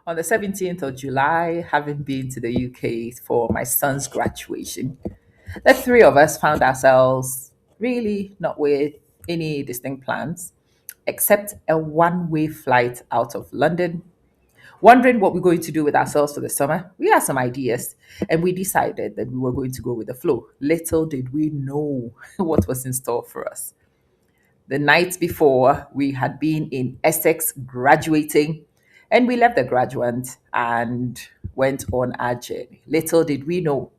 On the 17th of July, having been to the UK for my son's graduation, the three of us found ourselves really not with any distinct plans except a one-way flight out of London. Wondering what we're going to do with ourselves for the summer, we had some ideas and we decided that we were going to go with the flow. Little did we know what was in store for us. The night before, we had been in Essex graduating, and we left the graduate and went on our journey. Little did we know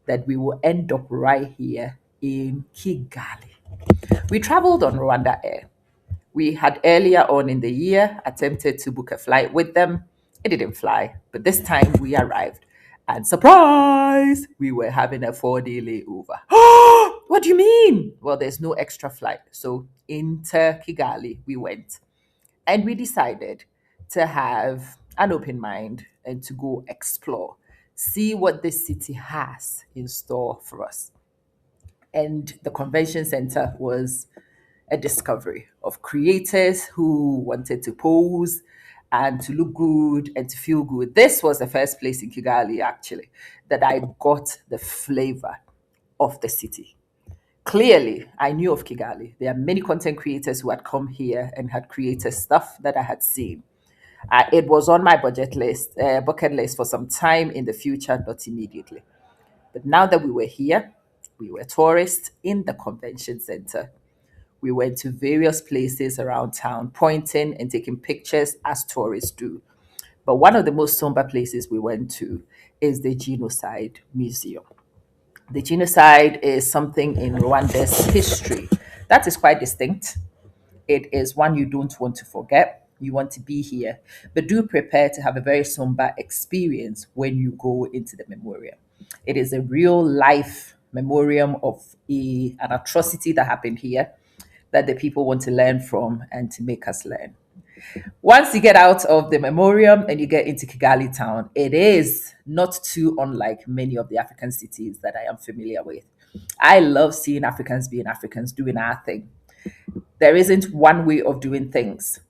that we will end up right here in Kigali. We traveled on Rwanda Air. We had earlier on in the year attempted to book a flight with them. It didn't fly, but this time we arrived. And surprise, we were having a 4 day layover. What do you mean? Well, there's no extra flight. So into Kigali we went. And we decided to have an open mind and to go explore, see what this city has in store for us. And the convention center was a discovery of creators who wanted to pose and to look good and to feel good. This was the first place in Kigali, actually, that I got the flavor of the city. Clearly, I knew of Kigali. There are many content creators who had come here and had created stuff that I had seen. It was on my bucket list for some time in the future, not immediately. But now that we were here, we were tourists in the convention center. We went to various places around town, pointing and taking pictures as tourists do. But one of the most somber places we went to is the Genocide Museum. The genocide is something in Rwanda's history that is quite distinct. It is one you don't want to forget. You want to be here, but do prepare to have a very somber experience when you go into the memorial. It is a real life memoriam of an atrocity that happened here that the people want to learn from and to make us learn. Once you get out of the memoriam and you get into Kigali town, it is not too unlike many of the African cities that I am familiar with. I love seeing Africans being Africans, doing our thing. There isn't one way of doing things.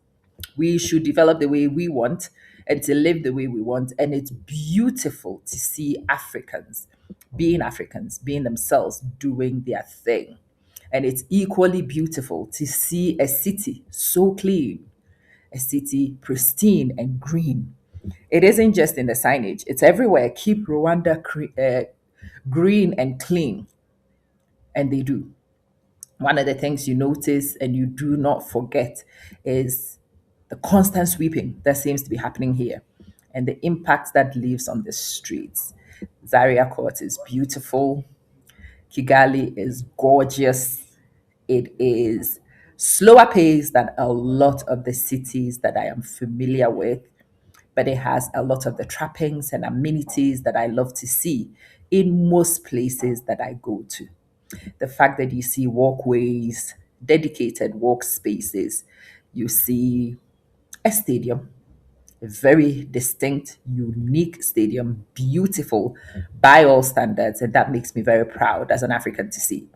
We should develop the way we want and to live the way we want. And it's beautiful to see Africans, being themselves, doing their thing. And it's equally beautiful to see a city so clean, a city pristine and green. It isn't just in the signage, it's everywhere. Keep Rwanda green and clean. And they do. One of the things you notice and you do not forget is the constant sweeping that seems to be happening here and the impact that leaves on the streets. Zaria Court is beautiful. Kigali is gorgeous. It is slower paced than a lot of the cities that I am familiar with, but it has a lot of the trappings and amenities that I love to see in most places that I go to. The fact that you see walkways, dedicated workspaces, you see a stadium, a very distinct, unique stadium, beautiful by all standards, and that makes me very proud as an African to see.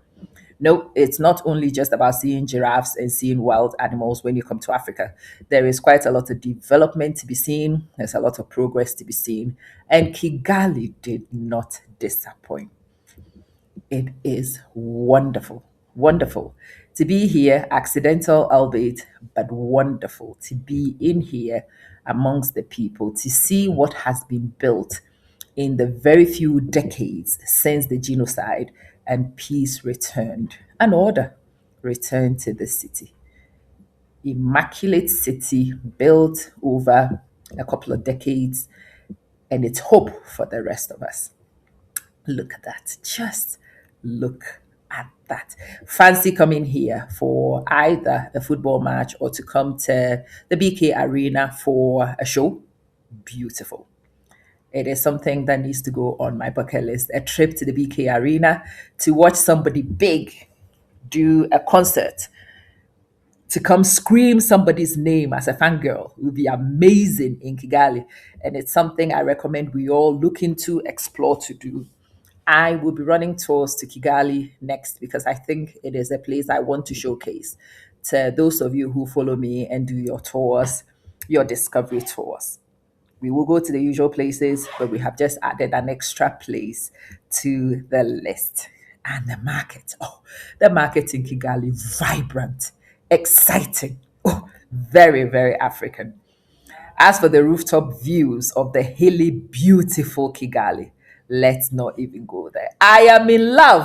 No, it's not only just about seeing giraffes and seeing wild animals when you come to Africa. There is quite a lot of development to be seen, there's a lot of progress to be seen, and Kigali did not disappoint. It is wonderful, wonderful to be here, accidental, albeit, but wonderful to be in here amongst the people, to see what has been built in the very few decades since the genocide and peace returned and order returned to the city. Immaculate city built over a couple of decades, and it's hope for the rest of us. Look at that. Just look at that. Fancy coming here for either a football match or to come to the BK Arena for a show? Beautiful. It is something that needs to go on my bucket list. A trip to the BK Arena to watch somebody big do a concert, to come scream somebody's name as a fangirl would be amazing in Kigali. And it's something I recommend we all look into, explore to do. I will be running tours to Kigali next because I think it is a place I want to showcase to those of you who follow me and do your tours, your discovery tours. We will go to the usual places, but we have just added an extra place to the list. And the market. Oh, the market in Kigali, vibrant, exciting. Oh, very, very African. As for the rooftop views of the hilly, beautiful Kigali, let's not even go there. I am in love